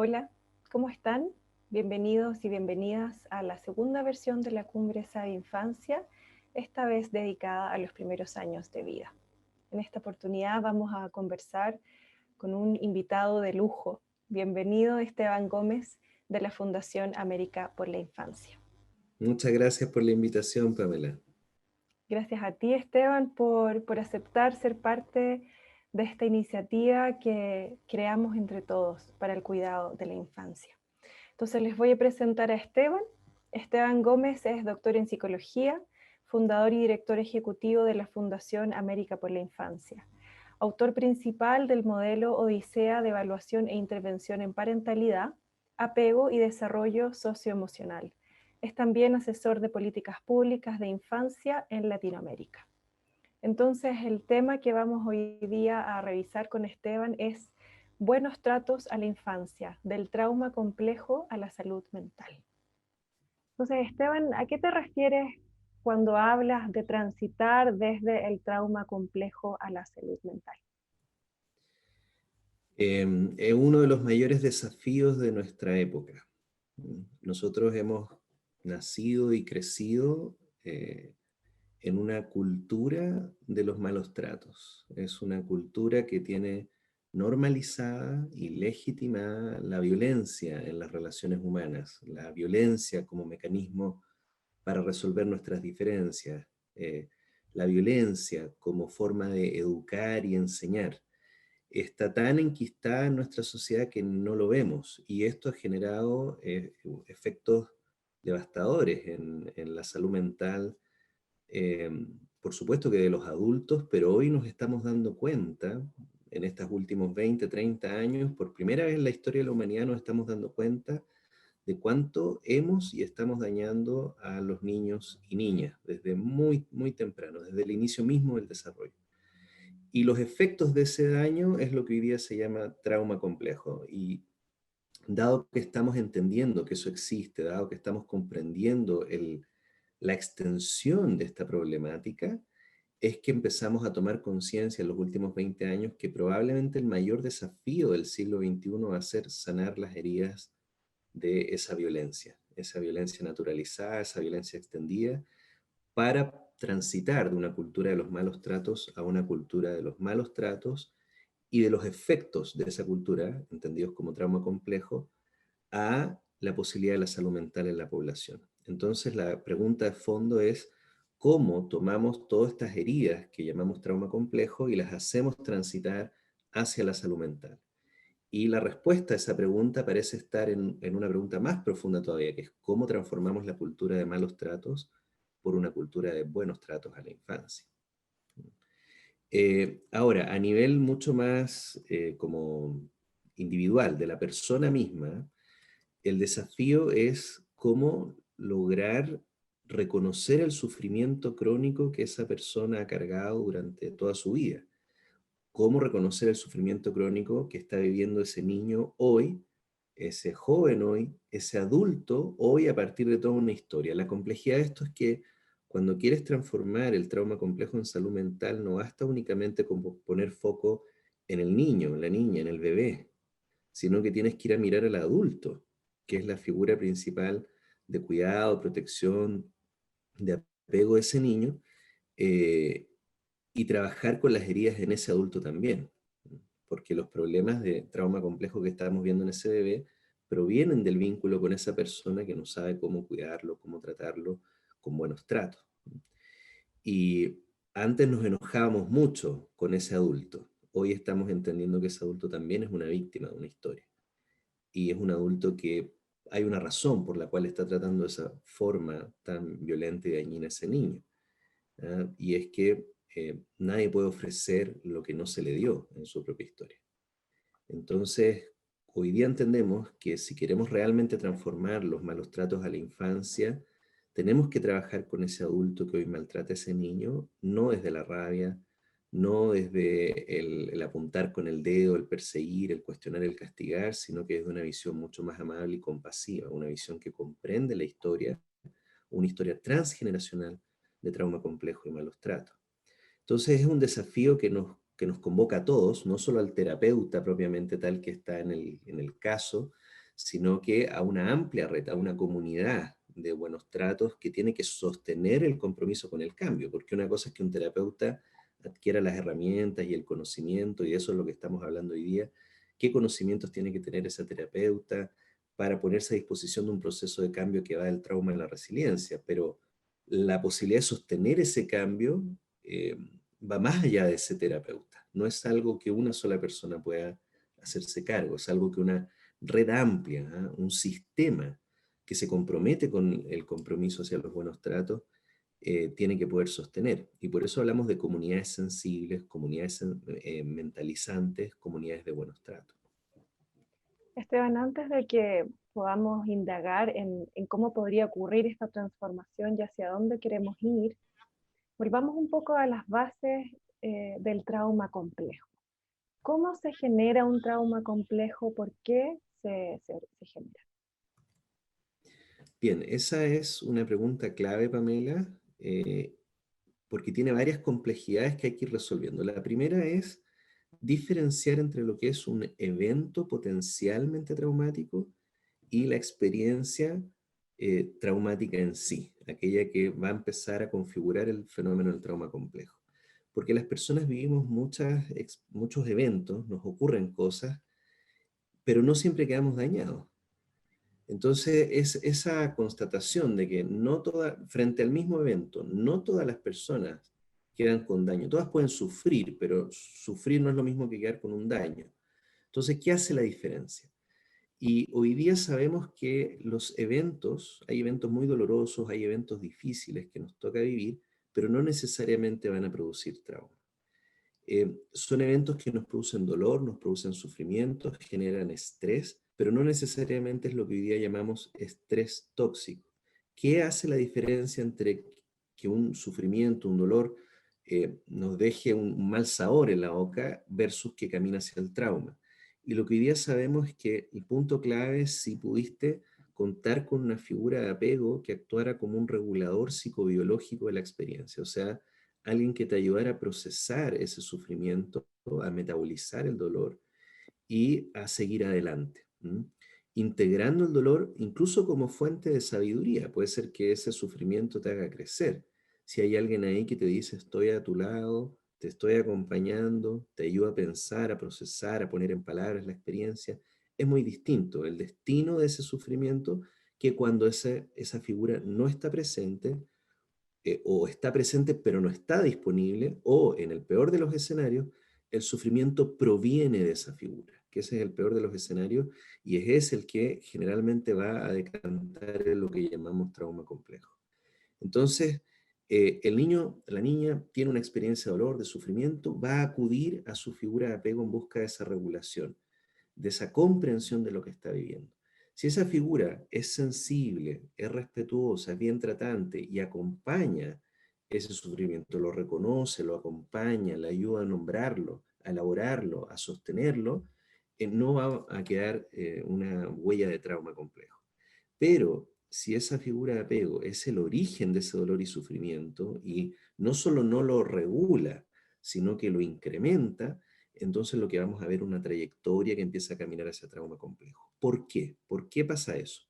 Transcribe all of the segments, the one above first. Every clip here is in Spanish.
Hola, ¿cómo están? Bienvenidos y bienvenidas a la segunda versión de la Cumbre Sabe Infancia, esta vez dedicada a los primeros años de vida. En esta oportunidad vamos a conversar con un invitado de lujo. Bienvenido Esteban Gómez de la Fundación América por la Infancia. Muchas gracias por la invitación, Pamela. Gracias a ti, Esteban, por aceptar ser parte de esta iniciativa que creamos entre todos para el cuidado de la infancia. Entonces les voy a presentar a Esteban. Esteban Gómez es doctor en psicología, fundador y director ejecutivo de la Fundación América por la Infancia, autor principal del modelo Odisea de evaluación e intervención en parentalidad, apego y desarrollo socioemocional. Es también asesor de políticas públicas de infancia en Latinoamérica. Entonces, el tema que vamos hoy día a revisar con Esteban es buenos tratos a la infancia, del trauma complejo a la salud mental. Entonces, Esteban, ¿a qué te refieres cuando hablas de transitar desde el trauma complejo a la salud mental? Es uno de los mayores desafíos de nuestra época. Nosotros hemos nacido y crecido en una cultura de los malos tratos. Es una cultura que tiene normalizada y legitimada la violencia en las relaciones humanas, la violencia como mecanismo para resolver nuestras diferencias, la violencia como forma de educar y enseñar. Está tan enquistada en nuestra sociedad que no lo vemos, y esto ha generado efectos devastadores en la salud mental, eh, por supuesto que de los adultos, pero hoy nos estamos dando cuenta, en estos últimos 20, 30 años, por primera vez en la historia de la humanidad nos estamos dando cuenta de cuánto hemos y estamos dañando a los niños y niñas desde muy, muy temprano, desde el inicio mismo del desarrollo. Y los efectos de ese daño es lo que hoy día se llama trauma complejo. Y dado que estamos entendiendo que eso existe, dado que estamos comprendiendo la extensión de esta problemática, es que empezamos a tomar conciencia en los últimos 20 años que probablemente el mayor desafío del siglo XXI va a ser sanar las heridas de esa violencia naturalizada, esa violencia extendida, para transitar de una cultura de los malos tratos a una cultura de los malos tratos y de los efectos de esa cultura, entendidos como trauma complejo, a la posibilidad de la salud mental en la población. Entonces la pregunta de fondo es cómo tomamos todas estas heridas que llamamos trauma complejo y las hacemos transitar hacia la salud mental. Y la respuesta a esa pregunta parece estar en una pregunta más profunda todavía, que es cómo transformamos la cultura de malos tratos por una cultura de buenos tratos a la infancia. Ahora, a nivel mucho más como individual de la persona misma, el desafío es cómo lograr reconocer el sufrimiento crónico que esa persona ha cargado durante toda su vida. Cómo reconocer el sufrimiento crónico que está viviendo ese niño hoy, ese joven hoy, ese adulto hoy a partir de toda una historia. La complejidad de esto es que cuando quieres transformar el trauma complejo en salud mental, no basta únicamente con poner foco en el niño, en la niña, en el bebé, sino que tienes que ir a mirar al adulto, que es la figura principal de cuidado, protección, de apego de ese niño, eh, y trabajar con las heridas en ese adulto también, porque los problemas de trauma complejo que estamos viendo en ese bebé provienen del vínculo con esa persona que no sabe cómo cuidarlo, cómo tratarlo con buenos tratos. Y antes nos enojábamos mucho con ese adulto. Hoy estamos entendiendo que ese adulto también es una víctima de una historia. Y es un adulto que hay una razón por la cual está tratando de esa forma tan violenta y dañina a ese niño. Y es que nadie puede ofrecer lo que no se le dio en su propia historia. Entonces, hoy día entendemos que si queremos realmente transformar los malos tratos a la infancia, tenemos que trabajar con ese adulto que hoy maltrata a ese niño, no desde la rabia, no desde el apuntar con el dedo, el perseguir, el cuestionar, el castigar, sino que desde una visión mucho más amable y compasiva, una visión que comprende la historia, una historia transgeneracional de trauma complejo y malos tratos. Entonces es un desafío que nos convoca a todos, no solo al terapeuta propiamente tal que está en el caso, sino que a una amplia red, a una comunidad de buenos tratos que tiene que sostener el compromiso con el cambio, porque una cosa es que un terapeuta adquiera las herramientas y el conocimiento, y eso es lo que estamos hablando hoy día, qué conocimientos tiene que tener ese terapeuta para ponerse a disposición de un proceso de cambio que va del trauma a la resiliencia, pero la posibilidad de sostener ese cambio va más allá de ese terapeuta. No es algo que una sola persona pueda hacerse cargo, es algo que una red amplia, ¿eh? Un sistema que se compromete con el compromiso hacia los buenos tratos, tiene que poder sostener. Y por eso hablamos de comunidades sensibles, comunidades mentalizantes, comunidades de buenos tratos. Esteban, antes de que podamos indagar en cómo podría ocurrir esta transformación y hacia dónde queremos ir, volvamos un poco a las bases del trauma complejo. ¿Cómo se genera un trauma complejo? ¿Por qué se genera? Bien, esa es una pregunta clave, Pamela, porque tiene varias complejidades que hay que ir resolviendo. La primera es diferenciar entre lo que es un evento potencialmente traumático y la experiencia traumática en sí, aquella que va a empezar a configurar el fenómeno del trauma complejo. Porque las personas vivimos muchos eventos, nos ocurren cosas, pero no siempre quedamos dañados. Entonces, es esa constatación de que frente al mismo evento, no todas las personas quedan con daño. Todas pueden sufrir, pero sufrir no es lo mismo que quedar con un daño. Entonces, ¿qué hace la diferencia? Y hoy día sabemos que hay eventos muy dolorosos, hay eventos difíciles que nos toca vivir, pero no necesariamente van a producir trauma. Son eventos que nos producen dolor, nos producen sufrimiento, generan estrés, pero no necesariamente es lo que hoy día llamamos estrés tóxico. ¿Qué hace la diferencia entre que un sufrimiento, un dolor, nos deje un mal sabor en la boca versus que camina hacia el trauma? Y lo que hoy día sabemos es que el punto clave es si pudiste contar con una figura de apego que actuara como un regulador psicobiológico de la experiencia, o sea, alguien que te ayudara a procesar ese sufrimiento, a metabolizar el dolor y a seguir adelante. Integrando el dolor incluso como fuente de sabiduría. Puede ser que ese sufrimiento te haga crecer. Si hay alguien ahí que te dice, estoy a tu lado, te estoy acompañando, te ayuda a pensar, a procesar, a poner en palabras la experiencia, es muy distinto el destino de ese sufrimiento que cuando esa figura no está presente, o está presente pero no está disponible, o en el peor de los escenarios, el sufrimiento proviene de esa figura, que ese es el peor de los escenarios y es ese el que generalmente va a decantar en lo que llamamos trauma complejo. Entonces, el niño, la niña tiene una experiencia de dolor, de sufrimiento, va a acudir a su figura de apego en busca de esa regulación, de esa comprensión de lo que está viviendo. Si esa figura es sensible, es respetuosa, es bien tratante y acompaña ese sufrimiento, lo reconoce, lo acompaña, le ayuda a nombrarlo, a elaborarlo, a sostenerlo, no va a quedar una huella de trauma complejo. Pero si esa figura de apego es el origen de ese dolor y sufrimiento y no solo no lo regula, sino que lo incrementa, entonces lo que vamos a ver es una trayectoria que empieza a caminar hacia trauma complejo. ¿Por qué? ¿Por qué pasa eso?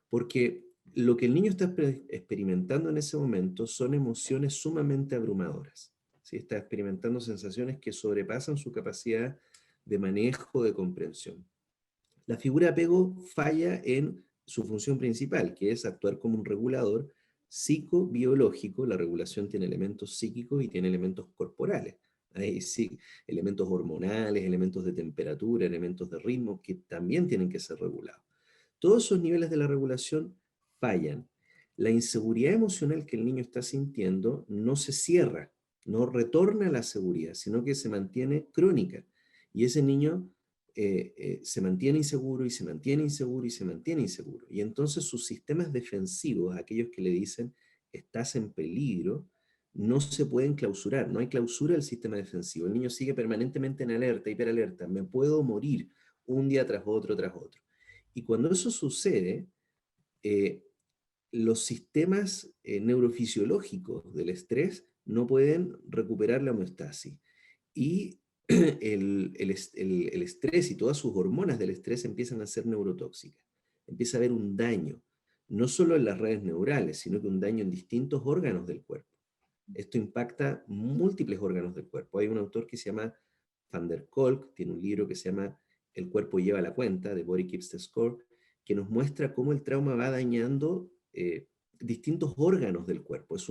Porque lo que el niño está experimentando en ese momento son emociones sumamente abrumadoras. ¿Sí? Está experimentando sensaciones que sobrepasan su capacidad de manejo, de comprensión. La figura de apego falla en su función principal, que es actuar como un regulador psicobiológico. La regulación tiene elementos psíquicos y tiene elementos corporales. Hay sí, elementos hormonales, elementos de temperatura, elementos de ritmo que también tienen que ser regulados. Todos esos niveles de la regulación fallan. La inseguridad emocional que el niño está sintiendo no se cierra, no retorna a la seguridad, sino que se mantiene crónica. Y ese niño se mantiene inseguro y se mantiene inseguro y se mantiene inseguro. Y entonces sus sistemas defensivos, aquellos que le dicen estás en peligro, no se pueden clausurar, no hay clausura del sistema defensivo. El niño sigue permanentemente en alerta, hiperalerta, me puedo morir un día tras otro, tras otro. Y cuando eso sucede, eh, los sistemas neurofisiológicos del estrés no pueden recuperar la homeostasis. Y el estrés y todas sus hormonas del estrés empiezan a ser neurotóxicas. Empieza a haber un daño, no solo en las redes neurales, sino que un daño en distintos órganos del cuerpo. Esto impacta múltiples órganos del cuerpo. Hay un autor que se llama Van der Kolk, tiene un libro que se llama El cuerpo lleva la cuenta, The Body Keeps the Score, que nos muestra cómo el trauma va dañando distintos órganos del cuerpo. Es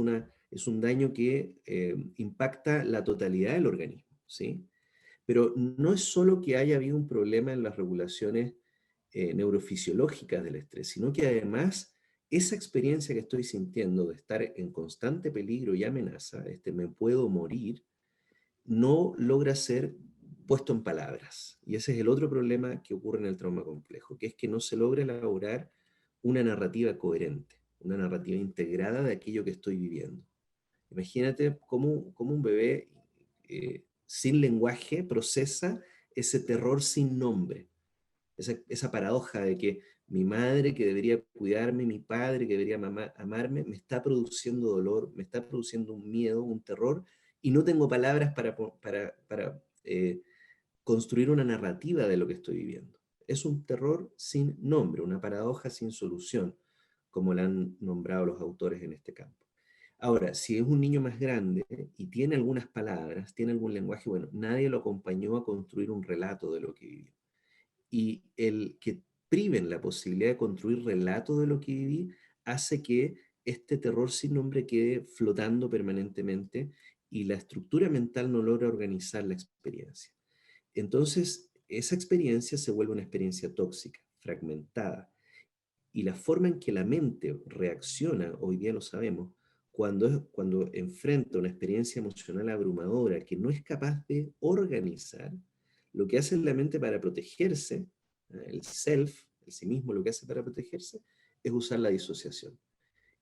un daño que impacta la totalidad del organismo, ¿sí? Pero no es solo que haya habido un problema en las regulaciones neurofisiológicas del estrés, sino que además esa experiencia que estoy sintiendo de estar en constante peligro y amenaza, me puedo morir, no logra ser puesto en palabras. Y ese es el otro problema que ocurre en el trauma complejo, que es que no se logra elaborar una narrativa coherente, una narrativa integrada de aquello que estoy viviendo. Imagínate cómo un bebé sin lenguaje procesa ese terror sin nombre, esa paradoja de que mi madre que debería cuidarme, mi padre que debería amarme, me está produciendo dolor, me está produciendo un miedo, un terror, y no tengo palabras para construir una narrativa de lo que estoy viviendo. Es un terror sin nombre, una paradoja sin solución, como la han nombrado los autores en este campo. Ahora, si es un niño más grande y tiene algunas palabras, tiene algún lenguaje, bueno, nadie lo acompañó a construir un relato de lo que vivió. Y el que priven la posibilidad de construir relato de lo que viví hace que este terror sin nombre quede flotando permanentemente y la estructura mental no logra organizar la experiencia. Entonces, esa experiencia se vuelve una experiencia tóxica, fragmentada. Y la forma en que la mente reacciona, hoy día lo sabemos, cuando enfrenta una experiencia emocional abrumadora que no es capaz de organizar, lo que hace la mente para protegerse, el self, el sí mismo, lo que hace para protegerse, es usar la disociación.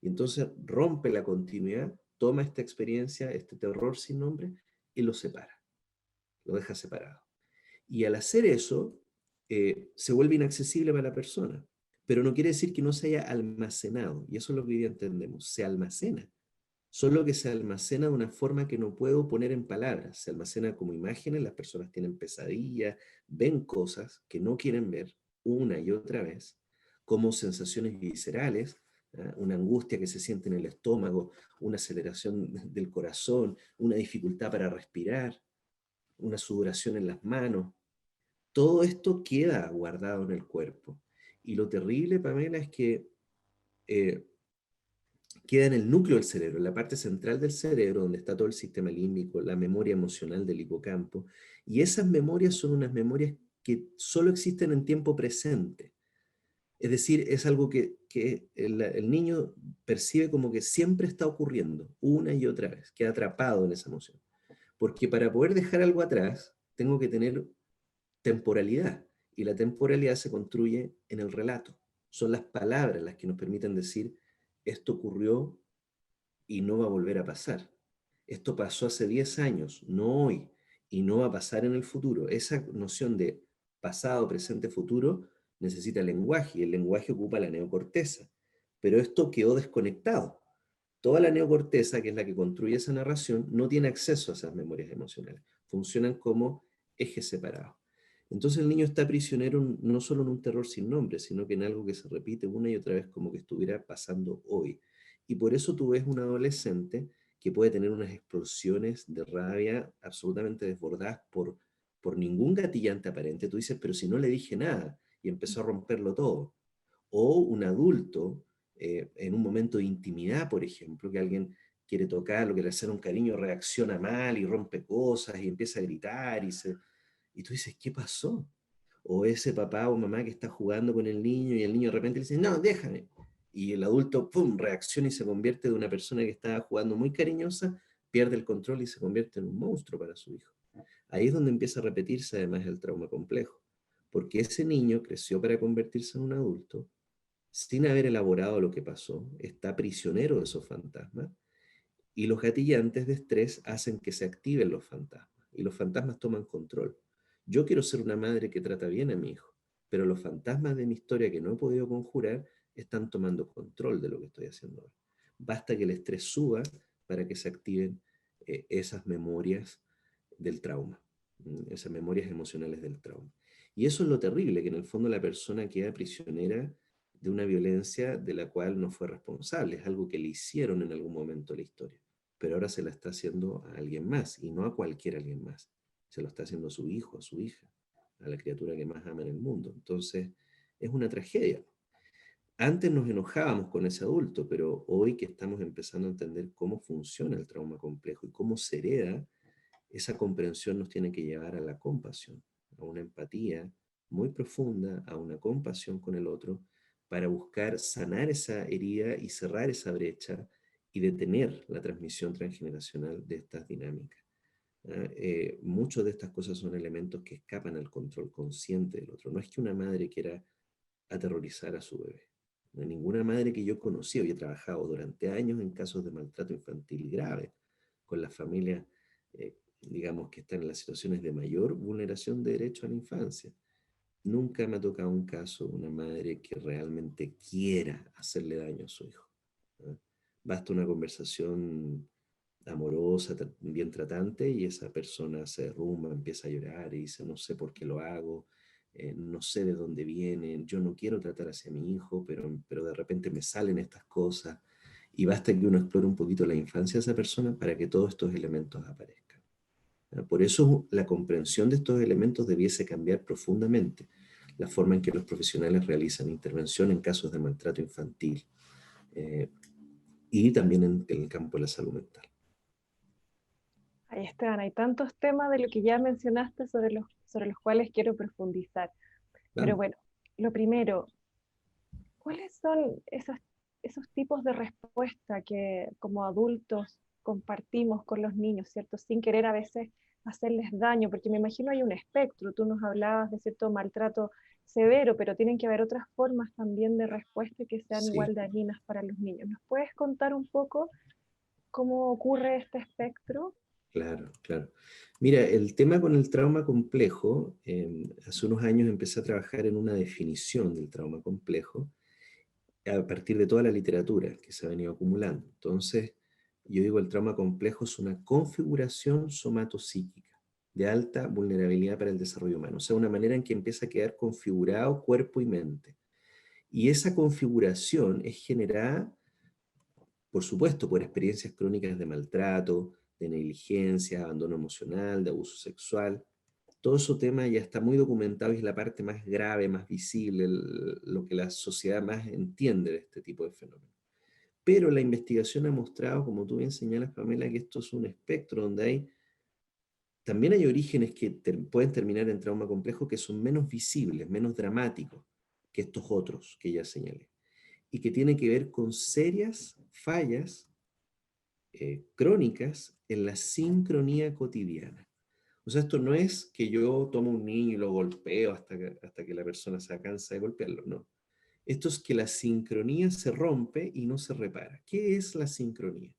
Y entonces rompe la continuidad, toma esta experiencia, este terror sin nombre, y lo separa, lo deja separado. Y al hacer eso, se vuelve inaccesible para la persona. Pero no quiere decir que no se haya almacenado, y eso es lo que hoy día entendemos, se almacena. Solo que se almacena de una forma que no puedo poner en palabras. Se almacena como imágenes, las personas tienen pesadillas, ven cosas que no quieren ver una y otra vez, como sensaciones viscerales, una angustia que se siente en el estómago, una aceleración del corazón, una dificultad para respirar, una sudoración en las manos. Todo esto queda guardado en el cuerpo. Y lo terrible, Pamela, es que eh, queda en el núcleo del cerebro, en la parte central del cerebro, donde está todo el sistema límbico, la memoria emocional del hipocampo. Y esas memorias son unas memorias que solo existen en tiempo presente. Es decir, es algo que el niño percibe como que siempre está ocurriendo, una y otra vez, queda atrapado en esa emoción. Porque para poder dejar algo atrás, tengo que tener temporalidad. Y la temporalidad se construye en el relato. Son las palabras las que nos permiten decir, esto ocurrió y no va a volver a pasar. Esto pasó hace 10 años, no hoy, y no va a pasar en el futuro. Esa noción de pasado, presente, futuro necesita lenguaje, y el lenguaje ocupa la neocorteza. Pero esto quedó desconectado. Toda la neocorteza, que es la que construye esa narración, no tiene acceso a esas memorias emocionales. Funcionan como ejes separados. Entonces el niño está prisionero no solo en un terror sin nombre, sino que en algo que se repite una y otra vez como que estuviera pasando hoy. Y por eso tú ves un adolescente que puede tener unas explosiones de rabia absolutamente desbordadas por ningún gatillante aparente. Tú dices, pero si no le dije nada, y empezó a romperlo todo. O un adulto, en un momento de intimidad, por ejemplo, que alguien quiere tocarlo, quiere hacer un cariño, reacciona mal y rompe cosas y empieza a gritar y tú dices, ¿qué pasó? O ese papá o mamá que está jugando con el niño y el niño de repente le dice, no, déjame. Y el adulto, ¡pum!, reacciona y se convierte de una persona que estaba jugando muy cariñosa, pierde el control y se convierte en un monstruo para su hijo. Ahí es donde empieza a repetirse además el trauma complejo, porque ese niño creció para convertirse en un adulto sin haber elaborado lo que pasó, está prisionero de esos fantasmas Y los gatillantes de estrés hacen que se activen los fantasmas, y los fantasmas toman control. Yo quiero ser una madre que trata bien a mi hijo, pero los fantasmas de mi historia que no he podido conjurar están tomando control de lo que estoy haciendo ahora. Basta que el estrés suba para que se activen esas memorias del trauma, esas memorias emocionales del trauma. Y eso es lo terrible, que en el fondo la persona queda prisionera de una violencia de la cual no fue responsable, es algo que le hicieron en algún momento de la historia, pero ahora se la está haciendo a alguien más, y no a cualquier alguien más, se lo está haciendo a su hijo, a su hija, a la criatura que más ama en el mundo. Entonces, es una tragedia. Antes nos enojábamos con ese adulto, pero hoy que estamos empezando a entender cómo funciona el trauma complejo y cómo se hereda, esa comprensión nos tiene que llevar a la compasión, a una empatía muy profunda, a una compasión con el otro, para buscar sanar esa herida y cerrar esa brecha y detener la transmisión transgeneracional de estas dinámicas. Muchas de estas cosas son elementos que escapan al control consciente del otro. No es que una madre quiera aterrorizar a su bebé. No hay ninguna madre que yo conocí, y he trabajado durante años en casos de maltrato infantil grave, con las familias, digamos, que están en las situaciones de mayor vulneración de derecho a la infancia. Nunca me ha tocado un caso de una madre que realmente quiera hacerle daño a su hijo. ¿No? Basta una conversación amorosa, bien tratante, y esa persona se derrumba, empieza a llorar y dice, no sé por qué lo hago, no sé de dónde vienen, yo no quiero tratar hacia mi hijo, pero de repente me salen estas cosas, y basta que uno explore un poquito la infancia de esa persona para que todos estos elementos aparezcan. Por eso la comprensión de estos elementos debiese cambiar profundamente la forma en que los profesionales realizan intervención en casos de maltrato infantil, eh, y también en el campo de la salud mental. Ahí están, hay tantos temas de lo que ya mencionaste sobre los cuales quiero profundizar. Pero Vamos. bueno, lo primero, ¿cuáles son esos tipos de respuesta que como adultos compartimos con los niños, ¿cierto? Sin querer a veces hacerles daño, porque me imagino hay un espectro, tú nos hablabas de cierto maltrato severo, pero tienen que haber otras formas también de respuesta que sean Sí, igual dañinas para los niños. ¿Nos puedes contar un poco cómo ocurre este espectro? claro, claro. Mira, el tema con el trauma complejo, hace unos años empecé a trabajar en una definición del trauma complejo a partir de toda la literatura que se ha venido acumulando. Entonces, yo digo, el trauma complejo es una configuración somatopsíquica de alta vulnerabilidad para el desarrollo humano, o sea, una manera en que empieza a quedar configurado cuerpo y mente. Y esa configuración es generada, por supuesto, por experiencias crónicas de maltrato, de negligencia, abandono emocional, de abuso sexual. Todo ese tema ya está muy documentado y es la parte más grave, más visible, lo que la sociedad más entiende de este tipo de fenómenos. Pero la investigación ha mostrado, como tú bien señalas, Pamela, que esto es un espectro donde también hay orígenes que pueden terminar en trauma complejo que son menos visibles, menos dramáticos que estos otros que ya señalé, y que tienen que ver con serias fallas crónicas en la sincronía cotidiana. O sea, esto no es que yo tomo un niño y lo golpeo hasta que la persona se cansa de golpearlo, no. Esto es que la sincronía se rompe y no se repara. ¿Qué es la sincronía?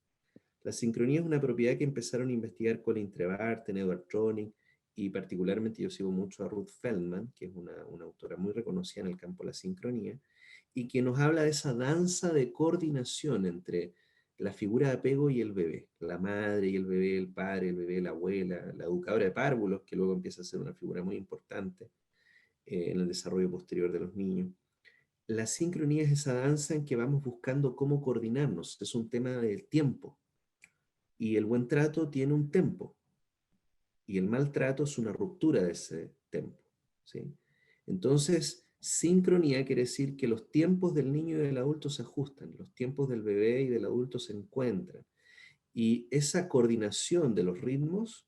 La sincronía es una propiedad que empezaron a investigar Colin Trevartin, Edward Tronick, y particularmente yo sigo mucho a Ruth Feldman, que es una autora muy reconocida en el campo de la sincronía, y que nos habla de esa danza de coordinación entre la figura de apego y el bebé, la madre y el bebé, el padre, el bebé, la abuela, la educadora de párvulos, que luego empieza a ser una figura muy importante en el desarrollo posterior de los niños. La sincronía es esa danza en que vamos buscando cómo coordinarnos, es un tema del tiempo, y el buen trato tiene un tempo, y el maltrato es una ruptura de ese tempo, ¿sí? Entonces, sincronía quiere decir que los tiempos del niño y del adulto se ajustan, los tiempos del bebé y del adulto se encuentran. Y esa coordinación de los ritmos,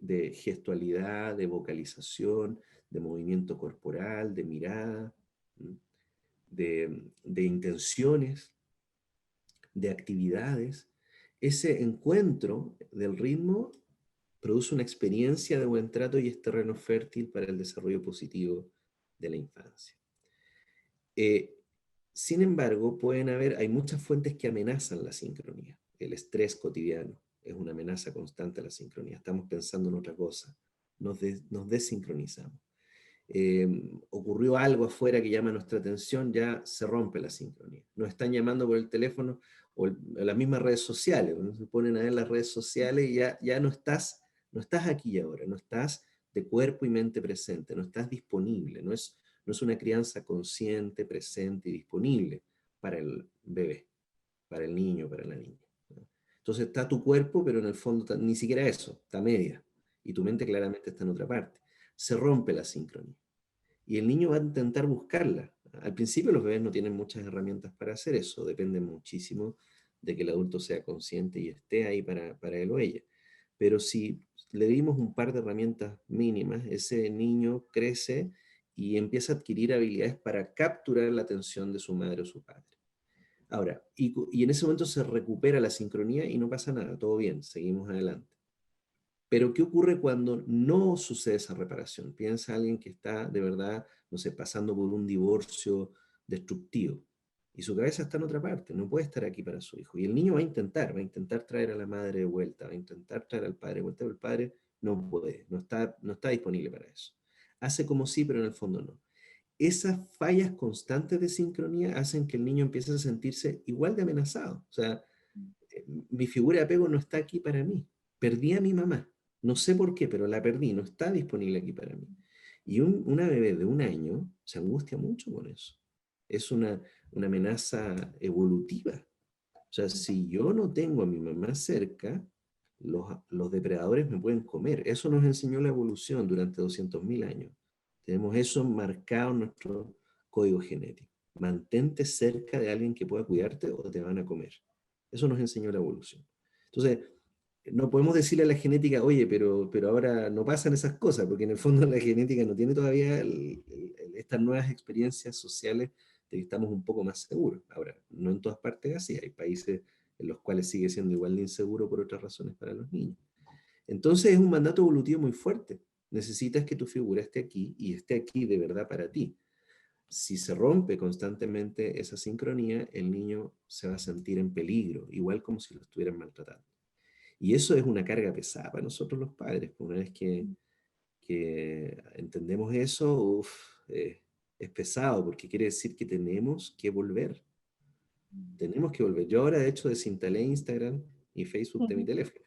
de gestualidad, de vocalización, de movimiento corporal, de mirada, de intenciones, de actividades, ese encuentro del ritmo produce una experiencia de buen trato y es terreno fértil para el desarrollo positivo de la infancia. Eh, Sin embargo, hay muchas fuentes que amenazan la sincronía. el estrés cotidiano es una amenaza constante a la sincronía. Estamos pensando en otra cosa, nos desincronizamos. Ocurrió algo afuera que llama nuestra atención, ya se rompe la sincronía. Nos están llamando por el teléfono o las mismas redes sociales, cuando se ponen a ver las redes sociales y ya no estás aquí y ahora, no estás de cuerpo y mente presente, no estás disponible, no es una crianza consciente, presente y disponible para el bebé, para el niño, para la niña. Entonces está tu cuerpo, pero en el fondo ni siquiera eso, está media, y tu mente claramente está en otra parte. Se rompe la sincronía. Y el niño va a intentar buscarla. Al principio los bebés no tienen muchas herramientas para hacer eso, depende muchísimo de que el adulto sea consciente y esté ahí para él o ella. Pero si le dimos un par de herramientas mínimas, ese niño crece y empieza a adquirir habilidades para capturar la atención de su madre o su padre. Ahora, y en ese momento se recupera la sincronía y no pasa nada, todo bien, seguimos adelante. Pero ¿qué ocurre cuando no sucede esa reparación? Piensa alguien que está de verdad, no sé, pasando por un divorcio destructivo y su cabeza está en otra parte, no puede estar aquí para su hijo. Y el niño va a intentar traer a la madre de vuelta, va a intentar traer al padre de vuelta, pero el padre no puede, no está disponible para eso. Hace como sí, pero en el fondo no. Esas fallas constantes de sincronía hacen que el niño empiece a sentirse igual de amenazado. O sea, mi figura de apego no está aquí para mí. Perdí a mi mamá. No sé por qué, pero la perdí. No está disponible aquí para mí. Y una bebé de 1 año se angustia mucho con eso. Es una amenaza evolutiva. O sea, si yo no tengo a mi mamá cerca, los depredadores me pueden comer. Eso nos enseñó la evolución durante 200.000 años. Tenemos eso marcado en nuestro código genético. Mantente cerca de alguien que pueda cuidarte o te van a comer. Eso nos enseñó la evolución. Entonces, no podemos decirle a la genética, oye, pero ahora no pasan esas cosas, porque en el fondo la genética no tiene todavía estas nuevas experiencias sociales de que estamos un poco más seguros. Ahora, no en todas partes es así, hay países en los cuales sigue siendo igual de inseguro por otras razones para los niños. Entonces es un mandato evolutivo muy fuerte. Necesitas que tu figura esté aquí y esté aquí de verdad para ti. Si se rompe constantemente esa sincronía, el niño se va a sentir en peligro, igual como si lo estuvieran maltratando. Y eso es una carga pesada para nosotros los padres. Una vez que entendemos eso, es pesado, porque quiere decir que tenemos que volver. Tenemos que volver. Yo ahora, de hecho, desinstalé Instagram y Facebook de mi teléfono.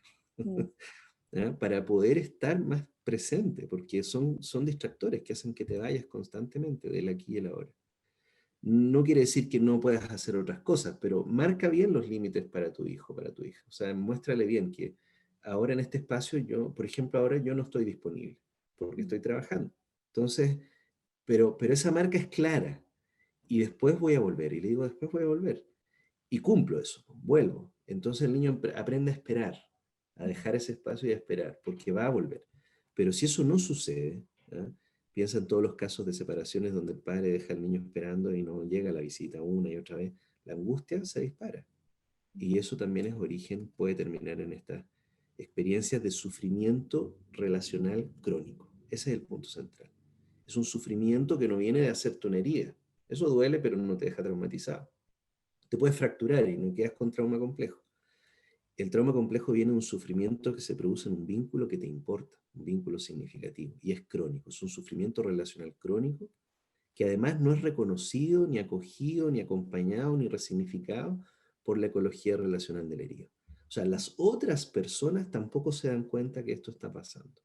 ¿Ya? Para poder estar más presente, porque son distractores que hacen que te vayas constantemente del aquí y el ahora. No quiere decir que no puedas hacer otras cosas, pero marca bien los límites para tu hijo, para tu hija. O sea, muéstrale bien que ahora en este espacio yo, por ejemplo, ahora yo no estoy disponible porque estoy trabajando. Entonces, pero esa marca es clara y después voy a volver. Y le digo, después voy a volver. Y cumplo eso, vuelvo. Entonces el niño aprende a esperar, a dejar ese espacio y a esperar, porque va a volver. Pero si eso no sucede, ¿ah? Piensa en todos los casos de separaciones donde el padre deja al niño esperando y no llega a la visita una y otra vez, la angustia se dispara. Y eso también es origen, puede terminar en estas experiencias de sufrimiento relacional crónico. Ese es el punto central. Es un sufrimiento que no viene de hacerte una herida. Eso duele, pero no te deja traumatizado. Te puedes fracturar y no quedas con trauma complejo. El trauma complejo viene de un sufrimiento que se produce en un vínculo que te importa, un vínculo significativo, y es crónico. Es un sufrimiento relacional crónico que además no es reconocido, ni acogido, ni acompañado, ni resignificado por la ecología relacional del herido. O sea, las otras personas tampoco se dan cuenta que esto está pasando.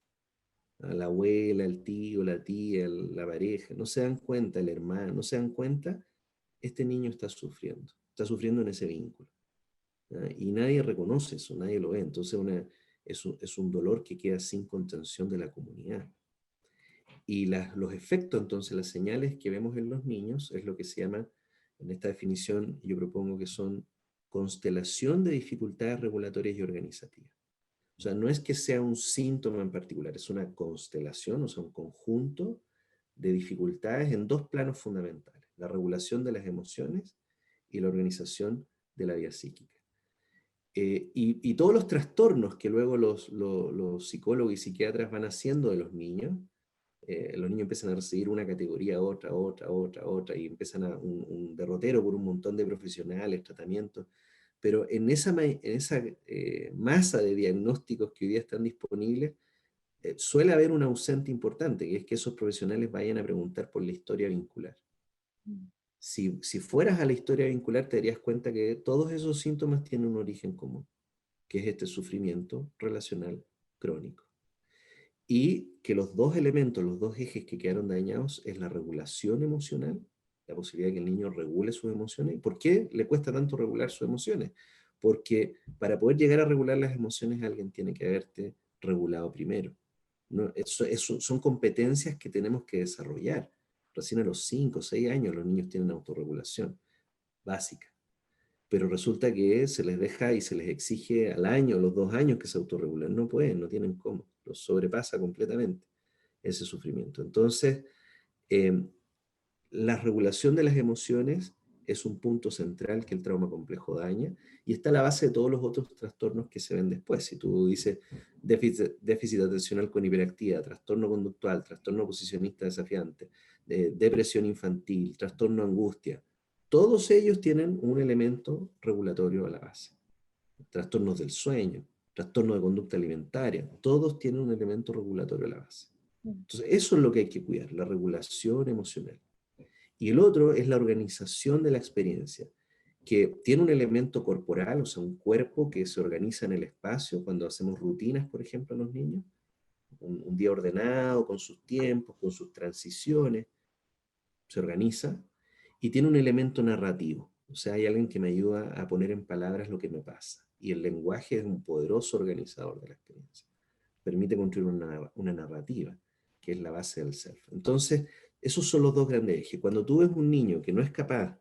La abuela, el tío, la tía, la pareja, no se dan cuenta, el hermano, no se dan cuenta, este niño está sufriendo en ese vínculo. ¿Ya? Y nadie reconoce eso, nadie lo ve. Entonces es un dolor que queda sin contención de la comunidad. Y los efectos, entonces, las señales que vemos en los niños es lo que se llama, en esta definición, yo propongo que son constelación de dificultades regulatorias y organizativas. O sea, no es que sea un síntoma en particular, es una constelación, o sea, un conjunto de dificultades en dos planos fundamentales, la regulación de las emociones y la organización de la vida psíquica. Y todos los trastornos que luego los psicólogos y psiquiatras van haciendo de los niños empiezan a recibir una categoría, otra, y empiezan un derrotero por un montón de profesionales, tratamientos. Pero en esa masa de diagnósticos que hoy día están disponibles, suele haber un ausente importante, que es que esos profesionales vayan a preguntar por la historia vincular. Mm. Si fueras a la historia vincular, te darías cuenta que todos esos síntomas tienen un origen común, que es este sufrimiento relacional crónico. Y que los dos elementos, los dos ejes que quedaron dañados es la regulación emocional, la posibilidad de que el niño regule sus emociones. ¿Y por qué le cuesta tanto regular sus emociones? Porque para poder llegar a regular las emociones alguien tiene que haberte regulado primero. ¿No? Son competencias que tenemos que desarrollar. Recién a los 5 o 6 años los niños tienen autorregulación básica, pero resulta que se les deja y se les exige al año, a los 2 años que se autorregulen. No pueden, no tienen cómo, los sobrepasa completamente ese sufrimiento. Entonces, eh, la regulación de las emociones es un punto central que el trauma complejo daña y está a la base de todos los otros trastornos que se ven después. Si tú dices déficit atencional con hiperactividad, trastorno conductual, trastorno oposicionista desafiante, depresión infantil, trastorno angustia, todos ellos tienen un elemento regulatorio a la base. Trastornos del sueño, trastorno de conducta alimentaria, todos tienen un elemento regulatorio a la base. Entonces, eso es lo que hay que cuidar, la regulación emocional. Y el otro es la organización de la experiencia, que tiene un elemento corporal, o sea, un cuerpo que se organiza en el espacio cuando hacemos rutinas, por ejemplo, a los niños, un día ordenado, con sus tiempos, con sus transiciones, se organiza, y tiene un elemento narrativo, o sea, hay alguien que me ayuda a poner en palabras lo que me pasa, y el lenguaje es un poderoso organizador de la experiencia, permite construir una narrativa, que es la base del self. Entonces, esos son los dos grandes ejes. Cuando tú ves un niño que no es capaz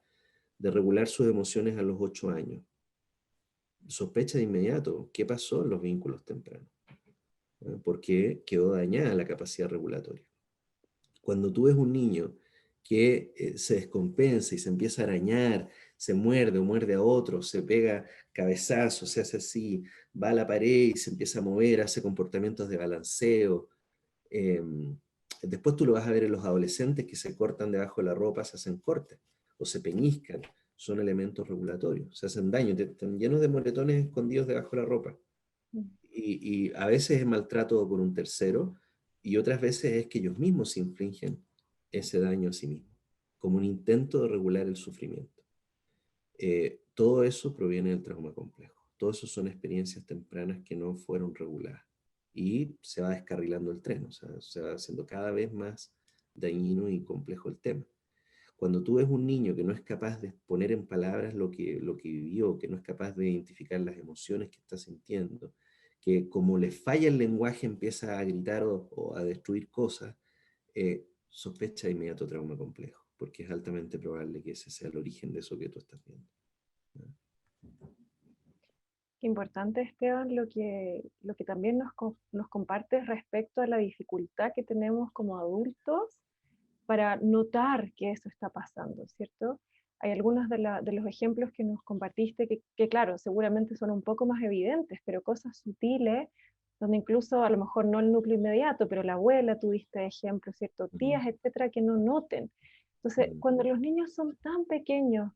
de regular sus emociones a los 8 años, sospecha de inmediato qué pasó en los vínculos tempranos, ¿no? Porque quedó dañada la capacidad regulatoria. Cuando tú ves un niño que se descompensa y se empieza a arañar, se muerde o muerde a otro, se pega cabezazos, se hace así, va a la pared y se empieza a mover, hace comportamientos de balanceo. eh, Después tú lo vas a ver en los adolescentes que se cortan debajo de la ropa, se hacen cortes o se peñiscan, son elementos regulatorios, se hacen daño, están llenos de moretones escondidos debajo de la ropa. Y a veces es maltrato por un tercero y otras veces es que ellos mismos se infligen ese daño a sí mismos, como un intento de regular el sufrimiento. Todo eso proviene del trauma complejo. Todo eso son experiencias tempranas que no fueron reguladas. Y se va descarrilando el tren, o sea, se va haciendo cada vez más dañino y complejo el tema. Cuando tú ves un niño que no es capaz de poner en palabras lo que vivió, que no es capaz de identificar las emociones que está sintiendo, que como le falla el lenguaje empieza a gritar o a destruir cosas, sospecha de inmediato trauma complejo, porque es altamente probable que ese sea el origen de eso que tú estás viendo. Qué importante, Esteban, lo que también nos compartes respecto a la dificultad que tenemos como adultos para notar que eso está pasando, ¿cierto? Hay algunos de los ejemplos que nos compartiste que, claro, seguramente son un poco más evidentes, pero cosas sutiles, donde incluso a lo mejor no el núcleo inmediato, pero la abuela, tuviste ejemplos, ¿cierto? Tías, etcétera, que no noten. Entonces, cuando los niños son tan pequeños,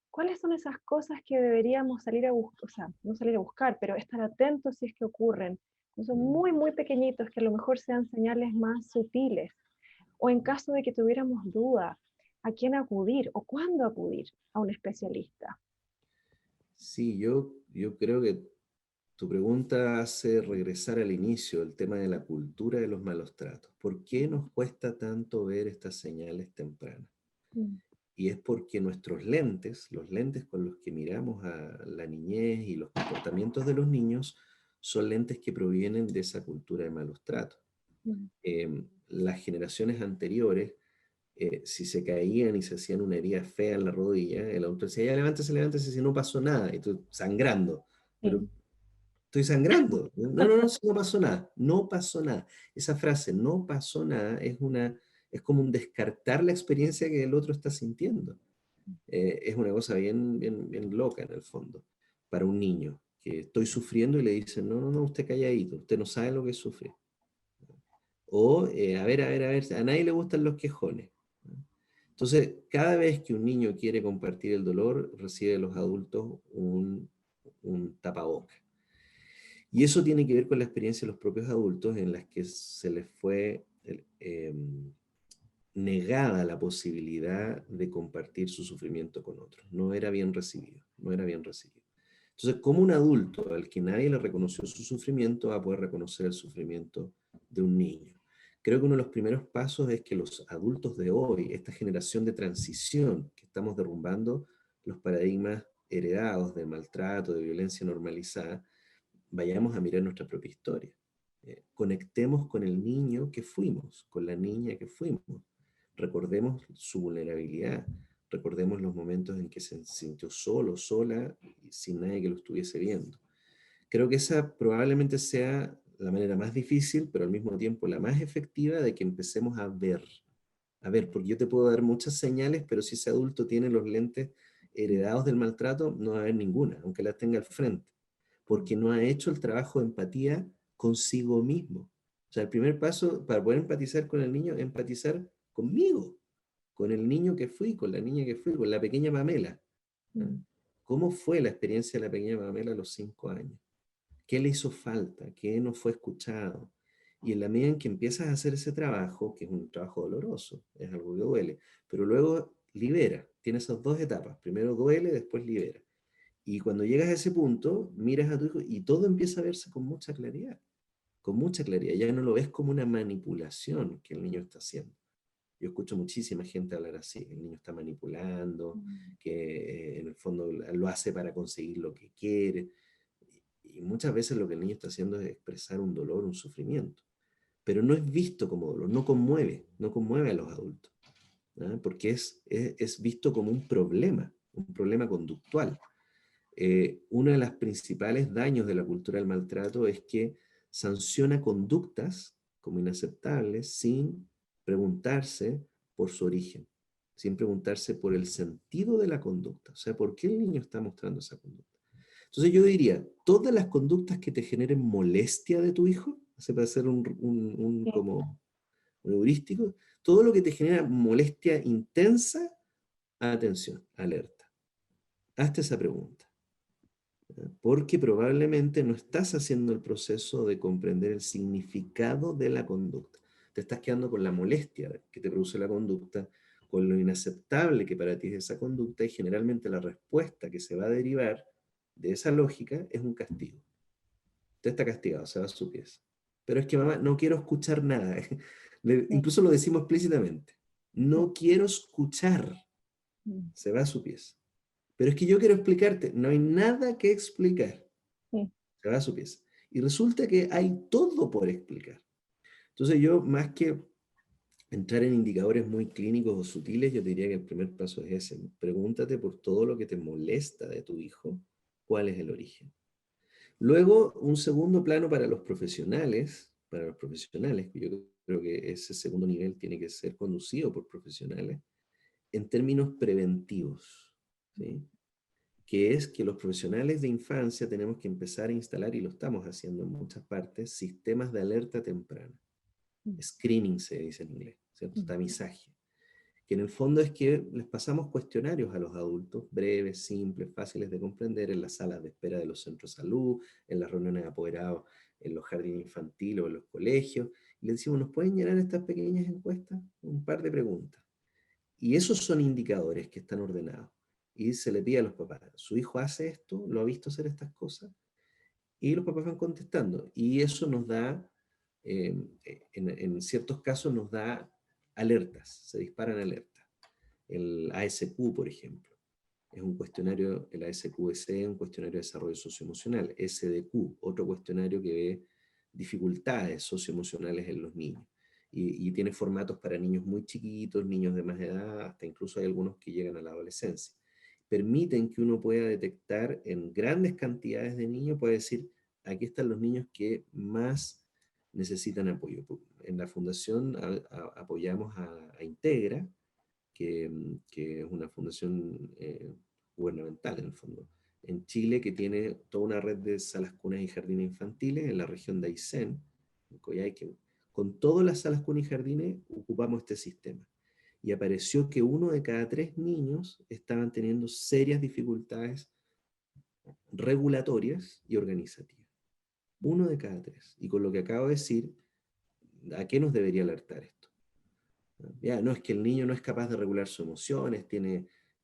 ¿cuáles son esas cosas que deberíamos salir a buscar, o sea, no salir a buscar, pero estar atentos si es que ocurren? Son muy, muy pequeñitos, que a lo mejor sean señales más sutiles. O en caso de que tuviéramos duda, ¿a quién acudir o cuándo acudir a un especialista? Sí, yo creo que tu pregunta hace regresar al inicio, el tema de la cultura de los malos tratos. ¿Por qué nos cuesta tanto ver estas señales tempranas? Mm. Y es porque nuestros lentes, los lentes con los que miramos a la niñez y los comportamientos de los niños, son lentes que provienen de esa cultura de malos tratos. Mm. Las generaciones anteriores, si se caían y se hacían una herida fea en la rodilla, el autor decía, ya levántese, levántese, si no pasó nada, y tú sangrando, pero Sí. estoy sangrando, no, no, no, si no pasó nada, no pasó nada. Esa frase, no pasó nada, es como un descartar la experiencia que el otro está sintiendo. Es una cosa bien, bien, bien loca en el fondo, para un niño, que estoy sufriendo y le dicen, no, no, no, usted calladito, usted no sabe lo que sufre. O, a ver, a ver, a ver, a nadie le gustan los quejones. Entonces, cada vez que un niño quiere compartir el dolor, recibe de los adultos un un tapabocas. Y eso tiene que ver con la experiencia de los propios adultos en las que se les fue negada la posibilidad de compartir su sufrimiento con otros. No era bien recibido, no era bien recibido. Entonces, como un adulto al que nadie le reconoció su sufrimiento va a poder reconocer el sufrimiento de un niño? Creo que uno de los primeros pasos es que los adultos de hoy, esta generación de transición que estamos derrumbando los paradigmas heredados de maltrato, de violencia normalizada, vayamos a mirar nuestra propia historia. Conectemos con el niño que fuimos, con la niña que fuimos. Recordemos su vulnerabilidad, recordemos los momentos en que se sintió solo, sola, sin nadie que lo estuviese viendo. Creo que esa probablemente sea la manera más difícil, pero al mismo tiempo la más efectiva de que empecemos a ver. A ver, porque yo te puedo dar muchas señales, pero si ese adulto tiene los lentes heredados del maltrato, no va a haber ninguna, aunque las tenga al frente, porque no ha hecho el trabajo de empatía consigo mismo. O sea, el primer paso para poder empatizar con el niño es empatizar conmigo, con el niño que fui, con la niña que fui, con la pequeña Pamela. ¿Cómo fue la experiencia de la pequeña Pamela a los 5 años? ¿Qué le hizo falta? ¿Qué no fue escuchado? Y en la medida en que empiezas a hacer ese trabajo, que es un trabajo doloroso, es algo que duele, pero luego libera, tiene esas dos etapas, primero duele, después libera. Y cuando llegas a ese punto, miras a tu hijo y todo empieza a verse con mucha claridad, ya no lo ves como una manipulación que el niño está haciendo. Yo escucho muchísima gente hablar así, el niño está manipulando, que en el fondo lo hace para conseguir lo que quiere, y muchas veces lo que el niño está haciendo es expresar un dolor, un sufrimiento, pero no es visto como dolor, no conmueve, no conmueve a los adultos, ¿ah? Porque es visto como un problema conductual. Uno de los principales daños de la cultura del maltrato es que sanciona conductas como inaceptables sin preguntarse por su origen, sin preguntarse por el sentido de la conducta, o sea, por qué el niño está mostrando esa conducta. Entonces yo diría, todas las conductas que te generen molestia de tu hijo, para hacer como un heurístico, todo lo que te genera molestia intensa, atención, alerta. Hazte esa pregunta. Porque probablemente no estás haciendo el proceso de comprender el significado de la conducta. Te estás quedando con la molestia que te produce la conducta, con lo inaceptable que para ti es esa conducta, y generalmente la respuesta que se va a derivar de esa lógica es un castigo. Usted está castigado, se va a su pieza. Pero es que mamá, no quiero escuchar nada. Incluso lo decimos explícitamente. No quiero escuchar. Se va a su pieza. Pero es que yo quiero explicarte, no hay nada que explicar. Se va a su pieza. Y resulta que hay todo por explicar. Entonces yo, más que entrar en indicadores muy clínicos o sutiles, yo te diría que el primer paso es ese. Pregúntate por todo lo que te molesta de tu hijo, cuál es el origen. Luego, un segundo plano para los profesionales, que yo creo que ese segundo nivel tiene que ser conducido por profesionales, en términos preventivos, ¿sí? Que es que los profesionales de infancia tenemos que empezar a instalar, y lo estamos haciendo en muchas partes, sistemas de alerta temprana. Screening se dice en inglés, ¿cierto? Tamizaje. Que en el fondo es que les pasamos cuestionarios a los adultos, breves, simples, fáciles de comprender, en las salas de espera de los centros de salud, en las reuniones de apoderados, en los jardines infantiles o en los colegios, y les decimos, ¿nos pueden llenar estas pequeñas encuestas? Un par de preguntas. Y esos son indicadores que están ordenados. Y se le pide a los papás, ¿su hijo hace esto? ¿Lo ha visto hacer estas cosas? Y los papás van contestando. Y eso nos da, en ciertos casos nos da alertas, se disparan alertas. El ASQ, por ejemplo, es un cuestionario, el ASQS es un cuestionario de desarrollo socioemocional. SDQ, otro cuestionario que ve dificultades socioemocionales en los niños. Y tiene formatos para niños muy chiquitos, niños de más edad, hasta incluso hay algunos que llegan a la adolescencia. Permiten que uno pueda detectar en grandes cantidades de niños, puede decir, aquí están los niños que más necesitan apoyo. En la fundación apoyamos a Integra, que es una fundación gubernamental en el fondo, en Chile, que tiene toda una red de salas cunas y jardines infantiles en la región de Aysén, en Coyhaique. Con todas las salas cunas y jardines ocupamos este sistema. Y apareció que 1 de cada 3 niños estaban teniendo serias dificultades regulatorias y organizativas. 1 de cada 3. Y con lo que acabo de decir, ¿a qué nos debería alertar esto? Ya, no es que el niño no es capaz de regular sus emociones,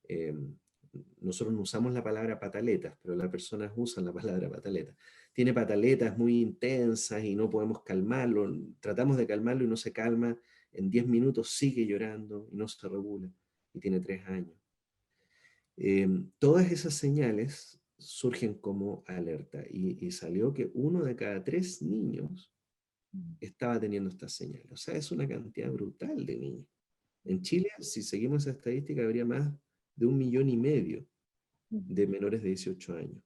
eh, nosotros no usamos la palabra pataletas, pero las personas usan la palabra pataleta. Tiene pataletas muy intensas y no podemos calmarlo, tratamos de calmarlo y no se calma, en 10 minutos sigue llorando y no se regula, y tiene 3 años. Todas esas señales surgen como alerta, y salió que 1 de cada 3 niños estaba teniendo estas señales. O sea, es una cantidad brutal de niños. En Chile, si seguimos esa estadística, habría más de 1,5 millones de menores de 18 años.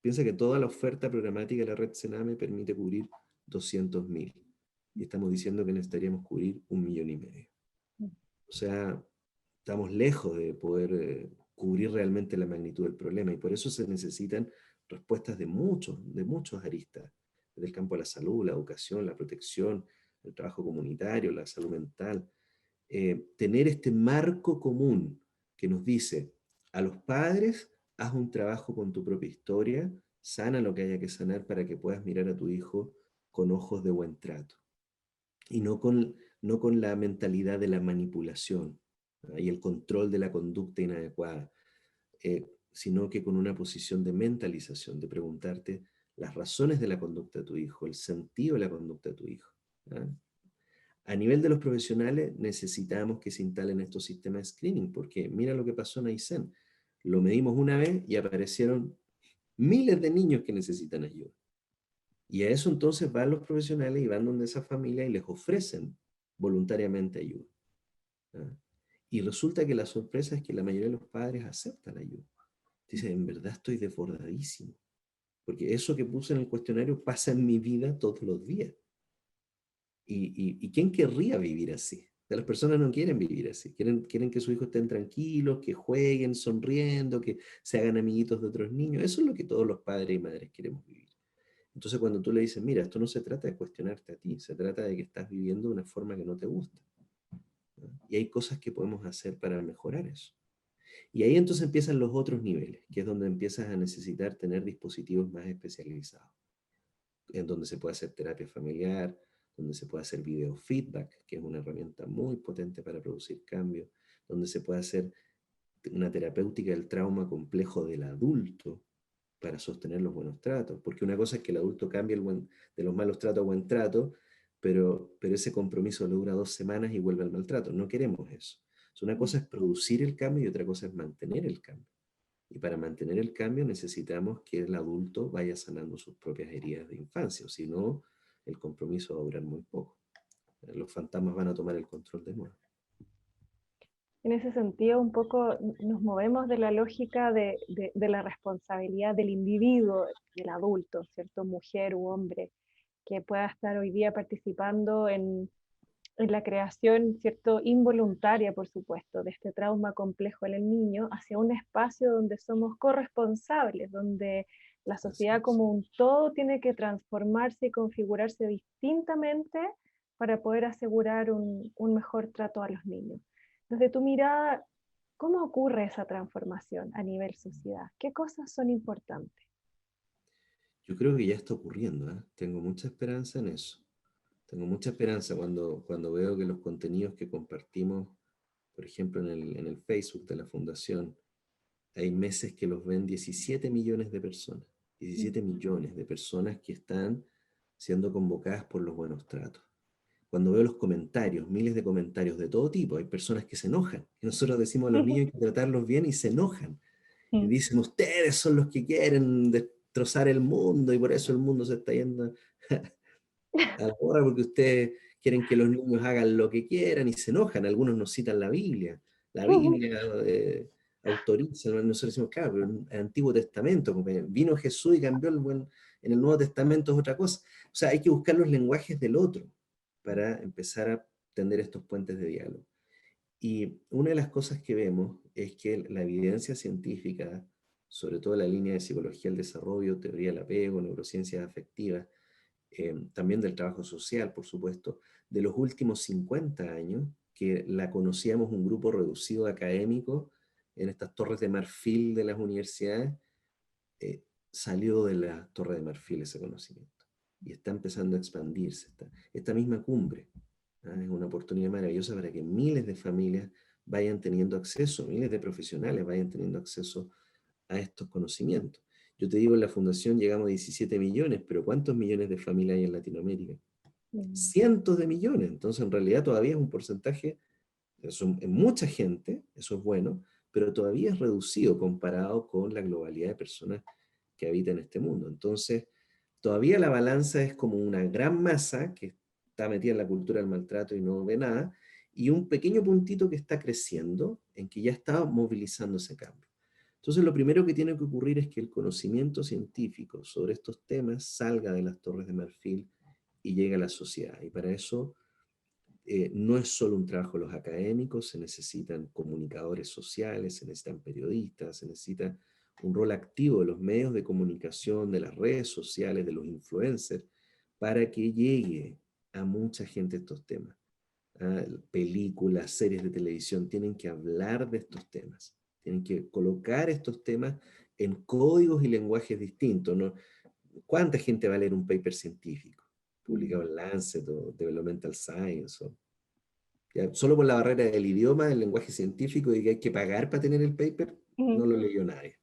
Piensa que toda la oferta programática de la red Sename permite cubrir 200.000. Y estamos diciendo que necesitaríamos cubrir 1,5 millones. O sea, estamos lejos de poder cubrir realmente la magnitud del problema. Y por eso se necesitan respuestas de muchos aristas. Desde el campo de la salud, la educación, la protección, el trabajo comunitario, la salud mental. Tener este marco común que nos dice a los padres, haz un trabajo con tu propia historia, sana lo que haya que sanar para que puedas mirar a tu hijo con ojos de buen trato. Y no con la mentalidad de la manipulación, ¿no? Y el control de la conducta inadecuada, sino que con una posición de mentalización, de preguntarte las razones de la conducta de tu hijo, el sentido de la conducta de tu hijo, ¿no? A nivel de los profesionales, necesitamos que se instalen estos sistemas de screening, porque mira lo que pasó en Aysén. Lo medimos una vez y aparecieron miles de niños que necesitan ayuda. Y a eso entonces van los profesionales y van donde esa familia y les ofrecen voluntariamente ayuda, ¿ah? Y resulta que la sorpresa es que la mayoría de los padres aceptan ayuda. Dicen, en verdad estoy desbordadísimo, porque eso que puse en el cuestionario pasa en mi vida todos los días. ¿Y quién querría vivir así? Las personas no quieren vivir así, quieren que sus hijos estén tranquilos, que jueguen sonriendo, que se hagan amiguitos de otros niños. Eso es lo que todos los padres y madres queremos vivir. Entonces cuando tú le dices, mira, esto no se trata de cuestionarte a ti, se trata de que estás viviendo de una forma que no te gusta, ¿no? Y hay cosas que podemos hacer para mejorar eso. Y ahí entonces empiezan los otros niveles, que es donde empiezas a necesitar tener dispositivos más especializados, en donde se puede hacer terapia familiar, donde se puede hacer biofeedback, que es una herramienta muy potente para producir cambios, donde se puede hacer una terapéutica del trauma complejo del adulto para sostener los buenos tratos, porque una cosa es que el adulto cambie de los malos tratos a buen trato, pero ese compromiso le dura 2 semanas y vuelve al maltrato. No queremos eso. Una cosa es producir el cambio y otra cosa es mantener el cambio. Y para mantener el cambio necesitamos que el adulto vaya sanando sus propias heridas de infancia, o si no, el compromiso va a durar muy poco. Los fantasmas van a tomar el control de nuevo. En ese sentido, un poco nos movemos de la lógica de la responsabilidad del individuo, del adulto, ¿cierto? Mujer u hombre, que pueda estar hoy día participando en la creación, ¿cierto? Involuntaria, por supuesto, de este trauma complejo en el niño, hacia un espacio donde somos corresponsables, donde la sociedad como un todo tiene que transformarse y configurarse distintamente para poder asegurar un mejor trato a los niños. Desde tu mirada, ¿cómo ocurre esa transformación a nivel sociedad? ¿Qué cosas son importantes? Yo creo que ya está ocurriendo, ¿eh? Tengo mucha esperanza en eso. Tengo mucha esperanza cuando veo que los contenidos que compartimos, por ejemplo, en el Facebook de la Fundación, hay meses que los ven 17 millones de personas. 17 millones de personas que están siendo convocadas por los buenos tratos. Cuando veo los comentarios, miles de comentarios de todo tipo, hay personas que se enojan. Y nosotros decimos a los niños hay que tratarlos bien y se enojan. Y dicen, ustedes son los que quieren destrozar el mundo y por eso el mundo se está yendo a la porra porque ustedes quieren que los niños hagan lo que quieran y se enojan. Algunos nos citan la Biblia. La Biblia autoriza, nosotros decimos, claro, pero en el Antiguo Testamento, como que vino Jesús y cambió en el Nuevo Testamento es otra cosa. O sea, hay que buscar los lenguajes del otro para empezar a tender estos puentes de diálogo. Y una de las cosas que vemos es que la evidencia científica, sobre todo la línea de psicología del desarrollo, teoría del apego, neurociencias afectivas, también del trabajo social, por supuesto, de los últimos 50 años, que la conocíamos un grupo reducido de académicos en estas torres de marfil de las universidades, salió de la Torre de Marfil ese conocimiento y está empezando a expandirse. Esta misma cumbre, es una oportunidad maravillosa para que miles de familias vayan teniendo acceso, miles de profesionales vayan teniendo acceso a estos conocimientos. Yo te digo, en la fundación llegamos a 17 millones, pero ¿cuántos millones de familias hay en Latinoamérica? Mm. Cientos de millones. Entonces, en realidad todavía es un porcentaje, en mucha gente, eso es bueno, pero todavía es reducido comparado con la globalidad de personas que habitan este mundo. Entonces, todavía la balanza es como una gran masa que está metida en la cultura del maltrato y no ve nada, y un pequeño puntito que está creciendo, en que ya está movilizando ese cambio. Entonces, lo primero que tiene que ocurrir es que el conocimiento científico sobre estos temas salga de las Torres de Marfil y llegue a la sociedad. Y para eso no es solo un trabajo de los académicos, se necesitan comunicadores sociales, se necesitan periodistas, se necesita un rol activo de los medios de comunicación, de las redes sociales, de los influencers, para que llegue a mucha gente estos temas. Películas, series de televisión tienen que hablar de estos temas, tienen que colocar estos temas en códigos y lenguajes distintos, ¿no? ¿Cuánta gente va a leer un paper científico publicado en Lancet o Developmental Science? Ya, solo por la barrera del idioma, del lenguaje científico y que hay que pagar para tener el paper, no lo leyó nadie.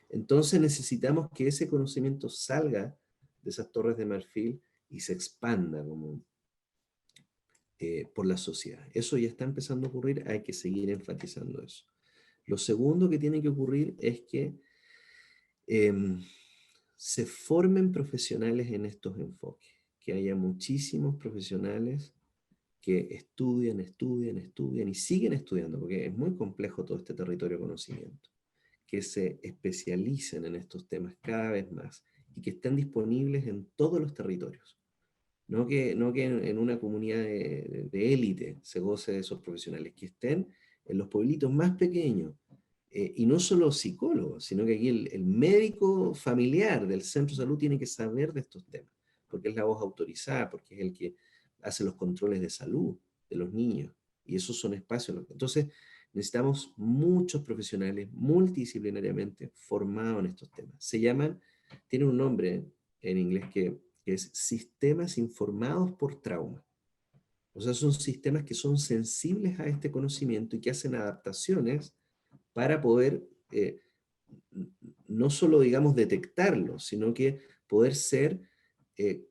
Entonces necesitamos que ese conocimiento salga de esas torres de marfil y se expanda como, por la sociedad. Eso ya está empezando a ocurrir, hay que seguir enfatizando eso. Lo segundo que tiene que ocurrir es que em, se formen profesionales en estos enfoques, que haya muchísimos profesionales que estudian, estudian, estudian y siguen estudiando, porque es muy complejo todo este territorio de conocimiento, que se especialicen en estos temas cada vez más y que estén disponibles en todos los territorios. No que en una comunidad de élite se goce de esos profesionales, que estén en los pueblitos más pequeños, y no solo psicólogos, sino que aquí el médico familiar del centro de salud tiene que saber de estos temas, porque es la voz autorizada, porque es el que hace los controles de salud de los niños, y esos son espacios. Entonces, necesitamos muchos profesionales multidisciplinariamente formados en estos temas. Tienen un nombre en inglés que es sistemas informados por trauma. O sea, son sistemas que son sensibles a este conocimiento y que hacen adaptaciones para poder no solo, digamos, detectarlo, sino que poder ser eh,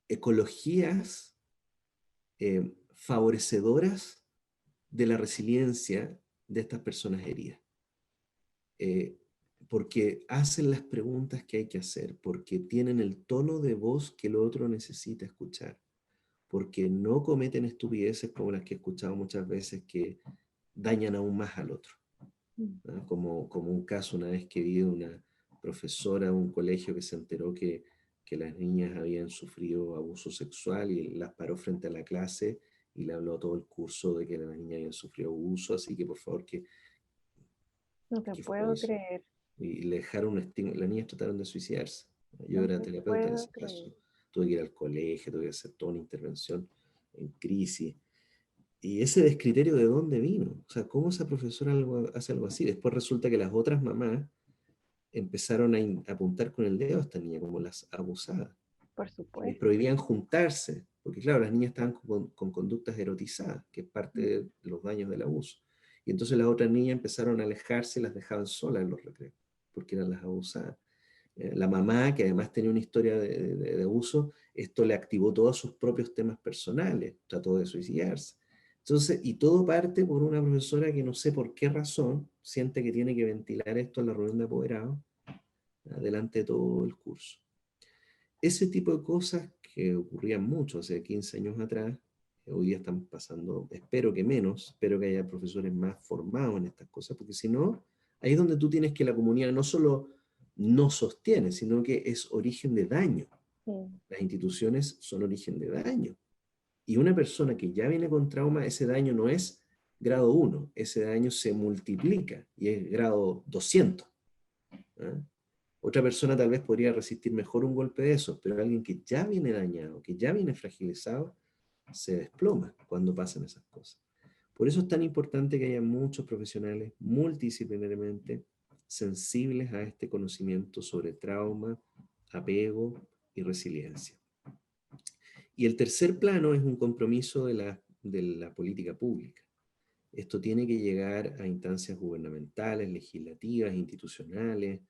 ecologías favorecedoras de la resiliencia de estas personas heridas. Eh, porque hacen las preguntas que hay que hacer, porque tienen el tono de voz que el otro necesita escuchar, porque no cometen estupideces como las que he escuchado muchas veces que dañan aún más al otro. ¿No? Como un caso una vez que vi una profesora de un colegio que se enteró que las niñas habían sufrido abuso sexual y las paró frente a la clase y le habló todo el curso de que las niñas habían sufrido abuso, así que por favor, No te ¿qué fue puedo eso? creer, Y le dejaron un estigma, las niñas trataron de suicidarse. Yo no era te terapeuta en puedo ese creer. caso, tuve que ir al colegio, tuve que hacer toda una intervención en crisis. Y ese descriterio, ¿de dónde vino? O sea, ¿cómo esa profesora hace algo así? Después resulta que las otras mamás empezaron a apuntar con el dedo a esta niña como las abusadas. Por Y les supuesto. prohibían juntarse, porque claro, las niñas estaban con conductas erotizadas, que es parte Mm. de los daños del abuso. Y entonces las otras niñas empezaron a alejarse y las dejaban solas en los recreos, porque eran las abusadas. La mamá, que además tenía una historia de abuso, esto le activó todos sus propios temas personales, trató de suicidarse. Entonces, y todo parte por una profesora que no sé por qué razón siente que tiene que ventilar esto en la reunión de apoderados, delante de todo el curso. Ese tipo de cosas que ocurrían mucho hace 15 años atrás, hoy día están pasando, espero que menos, espero que haya profesores más formados en estas cosas, porque si no, ahí es donde tú tienes que la comunidad no solo no sostiene, sino que es origen de daño. Mm. Las instituciones son origen de daño. Y una persona que ya viene con trauma, ese daño no es grado 1, ese daño se multiplica y es grado 200. ¿Ah? Otra persona tal vez podría resistir mejor un golpe de esos, pero alguien que ya viene dañado, que ya viene fragilizado, se desploma cuando pasan esas cosas. Por eso es tan importante que haya muchos profesionales multidisciplinariamente sensibles a este conocimiento sobre trauma, apego y resiliencia. Y el tercer plano es un compromiso de la política pública. Esto tiene que llegar a instancias gubernamentales, legislativas, institucionales.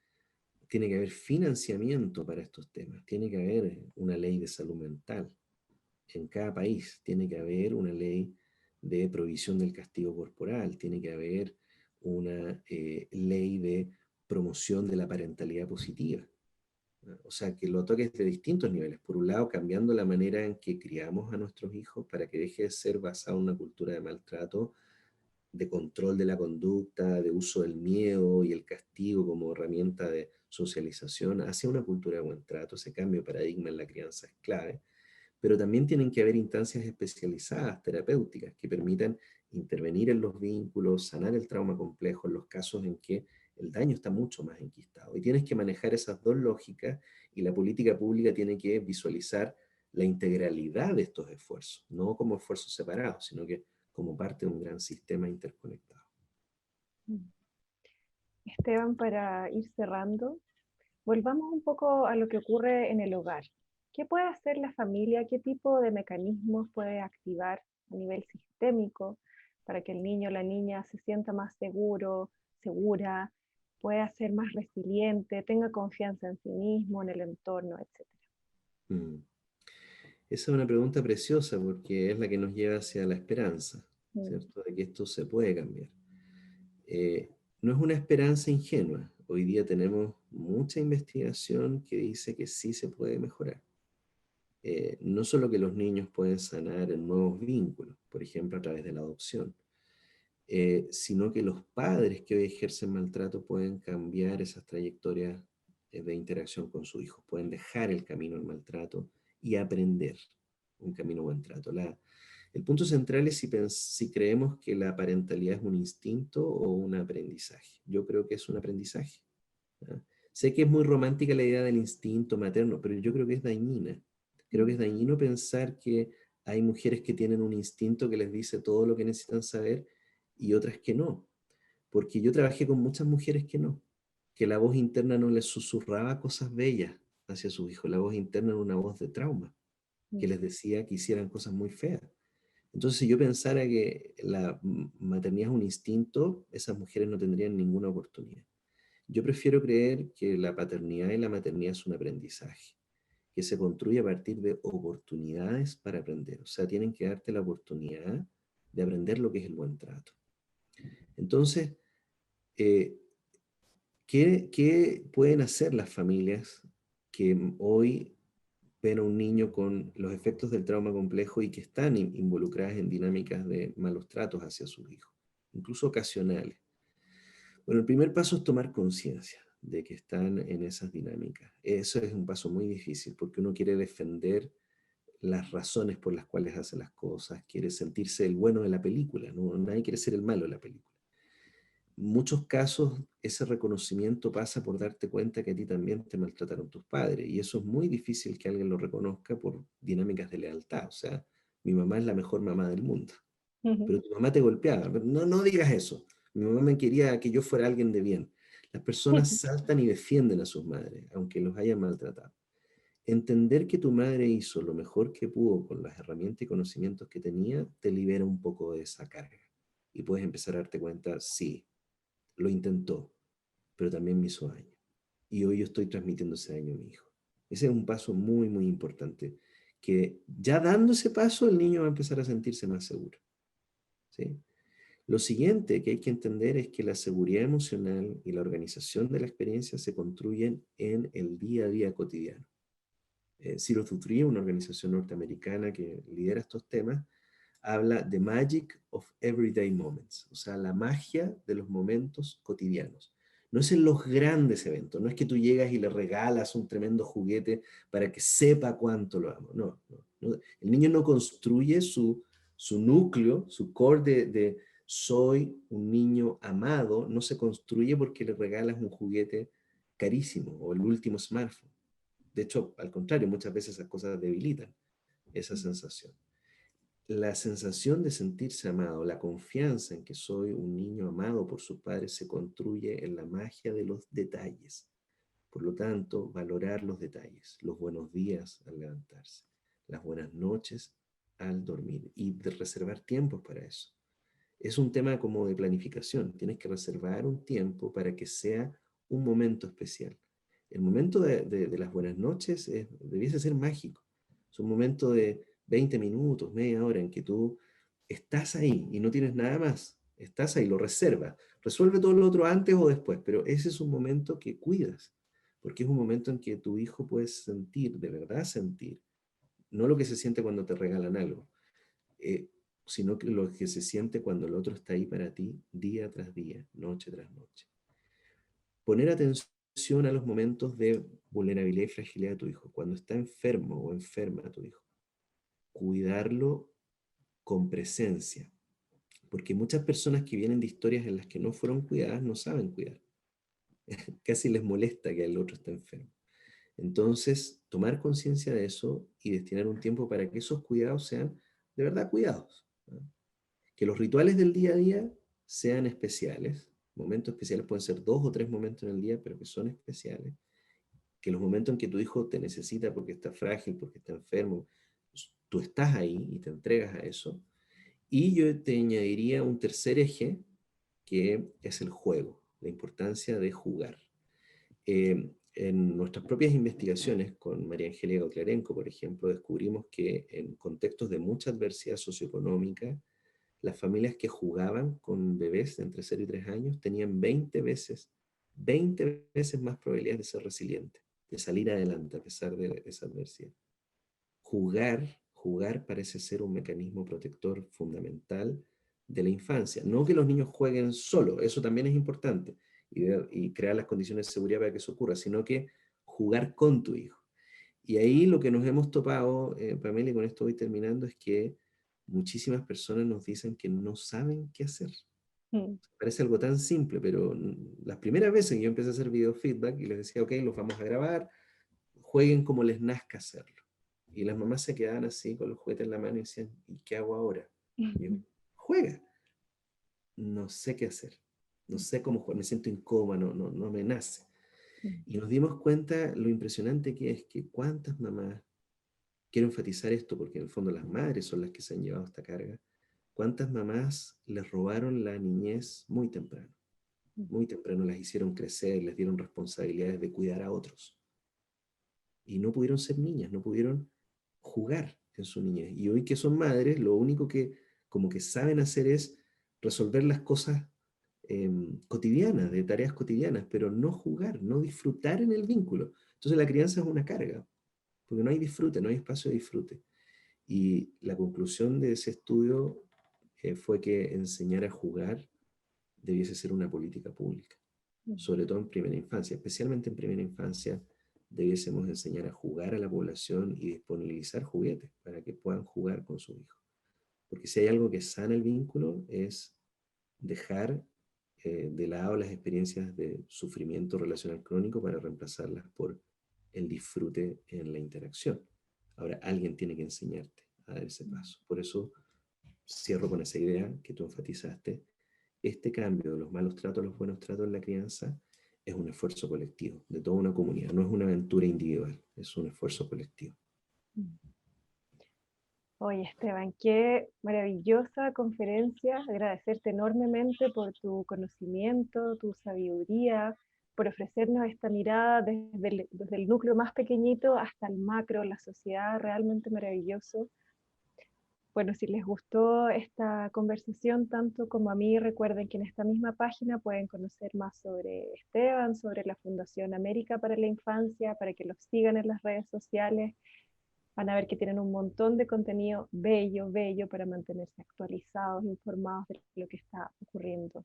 Tiene que haber financiamiento para estos temas. Tiene que haber una ley de salud mental en cada país. Tiene que haber una ley de prohibición del castigo corporal. Tiene que haber una ley de promoción de la parentalidad positiva. O sea, que lo toques de distintos niveles. Por un lado, cambiando la manera en que criamos a nuestros hijos para que deje de ser basado en una cultura de maltrato, de control de la conducta, de uso del miedo y el castigo como herramienta de socialización, hacia una cultura de buen trato. Ese cambio de paradigma en la crianza es clave. Pero también tienen que haber instancias especializadas, terapéuticas, que permitan intervenir en los vínculos, sanar el trauma complejo en los casos en que el daño está mucho más enquistado. Y tienes que manejar esas dos lógicas y la política pública tiene que visualizar la integralidad de estos esfuerzos, no como esfuerzos separados, sino que como parte de un gran sistema interconectado. Esteban, para ir cerrando, volvamos un poco a lo que ocurre en el hogar. ¿Qué puede hacer la familia? ¿Qué tipo de mecanismos puede activar a nivel sistémico para que el niño o la niña se sienta más seguro, segura, pueda ser más resiliente, tenga confianza en sí mismo, en el entorno, etcétera? Mm. Esa es una pregunta preciosa porque es la que nos lleva hacia la esperanza, Mm, ¿cierto? De que esto se puede cambiar. Eh, no es una esperanza ingenua. Hoy día tenemos mucha investigación que dice que sí se puede mejorar. No solo que los niños pueden sanar en nuevos vínculos, por ejemplo a través de la adopción, sino que los padres que hoy ejercen maltrato pueden cambiar esas trayectorias de interacción con sus hijos, pueden dejar el camino del maltrato y aprender un camino buen trato. El punto central es si creemos que la parentalidad es un instinto o un aprendizaje. Yo creo que es un aprendizaje. ¿Ya? Sé que es muy romántica la idea del instinto materno, pero yo creo que es dañina. Creo que es mm, dañino pensar que hay mujeres que tienen un instinto que les dice todo lo que necesitan saber y otras que no. Porque yo trabajé con muchas mujeres que la voz interna no les susurraba cosas bellas hacia sus hijos. La voz interna era una voz de trauma, que mm, les decía que hicieran cosas muy feas. Entonces, si yo pensara que la maternidad es un instinto, esas mujeres no tendrían ninguna oportunidad. Yo prefiero creer que la paternidad y la maternidad es un aprendizaje, que se construye a partir de oportunidades para aprender. O sea, tienen que darte la oportunidad de aprender lo que es el buen trato. Entonces, eh, ¿qué pueden hacer las familias que hoy ven a un niño con los efectos del trauma complejo y que están involucradas en dinámicas de malos tratos hacia sus hijos, incluso ocasionales? Bueno, el primer paso es tomar conciencia de que están en esas dinámicas. Eso es un paso muy difícil porque uno quiere defender las razones por las cuales hace las cosas, quiere sentirse el bueno de la película, ¿no? Nadie quiere ser el malo de la película. En muchos casos ese reconocimiento pasa por darte cuenta que a ti también te maltrataron tus padres y eso es muy difícil que alguien lo reconozca por dinámicas de lealtad. O sea, mi mamá es la mejor mamá del mundo, ujú. pero tu mamá te golpeaba. No, no digas eso. Mi mamá me quería que yo fuera alguien de bien. Las personas saltan y defienden a sus madres, aunque los hayan maltratado. Entender que tu madre hizo lo mejor que pudo con las herramientas y conocimientos que tenía, te libera un poco de esa carga. Y puedes empezar a darte cuenta, sí, lo intentó, pero también me hizo daño. Y hoy yo estoy transmitiendo ese daño a mi hijo. Ese es un paso muy, muy importante, que ya dando ese paso el niño va a empezar a sentirse más seguro. ¿Sí? Lo siguiente que hay que entender es que la seguridad emocional y la organización de la experiencia se construyen en el día a día cotidiano. Zero to Three, una organización norteamericana que lidera estos temas, habla de Magic of Everyday Moments, o sea, la magia de los momentos cotidianos. No es en los grandes eventos, no es que tú llegas y le regalas un tremendo juguete para que sepa cuánto lo amo. No, no, no. El niño no construye su núcleo, su core de soy un niño amado, no se construye porque le regalas un juguete carísimo o el último smartphone. De hecho, al contrario, muchas veces esas cosas debilitan esa sensación. la sensación de sentirse amado, la confianza en que soy un niño amado por sus padres se construye en la magia de los detalles. Por lo tanto, valorar los detalles, los buenos días al levantarse, las buenas noches al dormir y de reservar tiempos para eso. Es un tema como de planificación. Tienes que reservar un tiempo para que sea un momento especial. El momento de las buenas noches debiese ser mágico. Es un momento de 20 minutos, media hora en que tú estás ahí y no tienes nada más. Estás ahí, lo reservas. Resuelve todo lo otro antes o después, pero ese es un momento que cuidas, porque es un momento en que tu hijo puede sentir, de verdad sentir, no lo que se siente cuando te regalan algo, eh, sino que lo que se siente cuando el otro está ahí para ti día tras día, noche tras noche. Poner atención a los momentos de vulnerabilidad y fragilidad de tu hijo, cuando está enfermo o enferma tu hijo. Cuidarlo con presencia, porque muchas personas que vienen de historias en las que no fueron cuidadas no saben cuidar. Casi les molesta que el otro esté enfermo. Entonces, tomar conciencia de eso y destinar un tiempo para que esos cuidados sean de verdad cuidados, ¿no? Que los rituales del día a día sean especiales. Momentos especiales pueden ser 2 o 3 momentos en el día, pero que son especiales. Que los momentos en que tu hijo te necesita porque está frágil, porque está enfermo, tú estás ahí y te entregas a eso. Y yo te añadiría un tercer eje, que es el juego, la importancia de jugar. En nuestras propias investigaciones con María Angélica Clarenco, por ejemplo, descubrimos que en contextos de mucha adversidad socioeconómica, las familias que jugaban con bebés de entre 0 y 3 años tenían 20 veces más probabilidades de ser resilientes, de salir adelante a pesar de esa adversidad. Jugar parece ser un mecanismo protector fundamental de la infancia. No que los niños jueguen solo, eso también es importante, y crear las condiciones de seguridad para que eso ocurra, sino que jugar con tu hijo. Y ahí lo que nos hemos topado, Pamela, y con esto voy terminando, es que muchísimas personas nos dicen que no saben qué hacer. Mm. Parece algo tan simple, pero las primeras veces que yo empecé a hacer video feedback y les decía, ok, los vamos a grabar, jueguen como les nazca hacerlo. Y las mamás se quedaban así con los juguetes en la mano y decían, ¿y qué hago ahora? Y yo, juega. No sé qué hacer. No sé cómo jugar, me siento incómodo, no me nace. Y nos dimos cuenta lo impresionante que es que cuántas mamás, quiero enfatizar esto porque en el fondo las madres son las que se han llevado esta carga, cuántas mamás les robaron la niñez muy temprano las hicieron crecer, les dieron responsabilidades de cuidar a otros. Y no pudieron ser niñas, no pudieron jugar en su niñez. Y hoy que son madres, lo único que como que saben hacer es resolver las cosas cotidianas, de tareas cotidianas, pero no jugar, no disfrutar en el vínculo. Entonces la crianza es una carga, porque no hay disfrute, no hay espacio de disfrute. Y la conclusión de ese estudio fue que enseñar a jugar debiese ser una política pública, sobre todo en primera infancia, especialmente en primera infancia debiésemos enseñar a jugar a la población y disponibilizar juguetes para que puedan jugar con sus hijos. Porque si hay algo que sana el vínculo es dejar de lado las experiencias de sufrimiento relacional crónico para reemplazarlas por el disfrute en la interacción. Ahora, alguien tiene que enseñarte a dar ese paso. Por eso cierro con esa idea que tú enfatizaste. Este cambio de los malos tratos a los buenos tratos en la crianza es un esfuerzo colectivo, de toda una comunidad. No es una aventura individual, es un esfuerzo colectivo. Oye, Esteban, qué maravillosa conferencia. Agradecerte enormemente por tu conocimiento, tu sabiduría, por ofrecernos esta mirada desde el núcleo más pequeñito hasta el macro, la sociedad, realmente maravilloso. Bueno, si les gustó esta conversación tanto como a mí, recuerden que en esta misma página pueden conocer más sobre Esteban, sobre la Fundación América para la Infancia, para que los sigan en las redes sociales. Van a ver que tienen un montón de contenido bello, bello para mantenerse actualizados, informados de lo que está ocurriendo.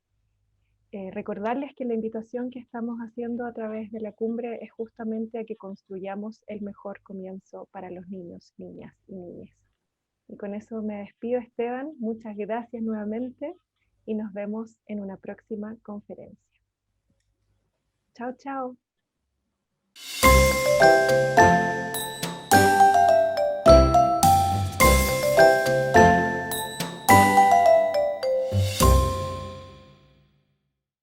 Recordarles que la invitación que estamos haciendo a través de la cumbre es justamente a que construyamos el mejor comienzo para los niños, niñas y niñas. Y con eso me despido, Esteban. Muchas gracias nuevamente y nos vemos en una próxima conferencia. Chao, chao.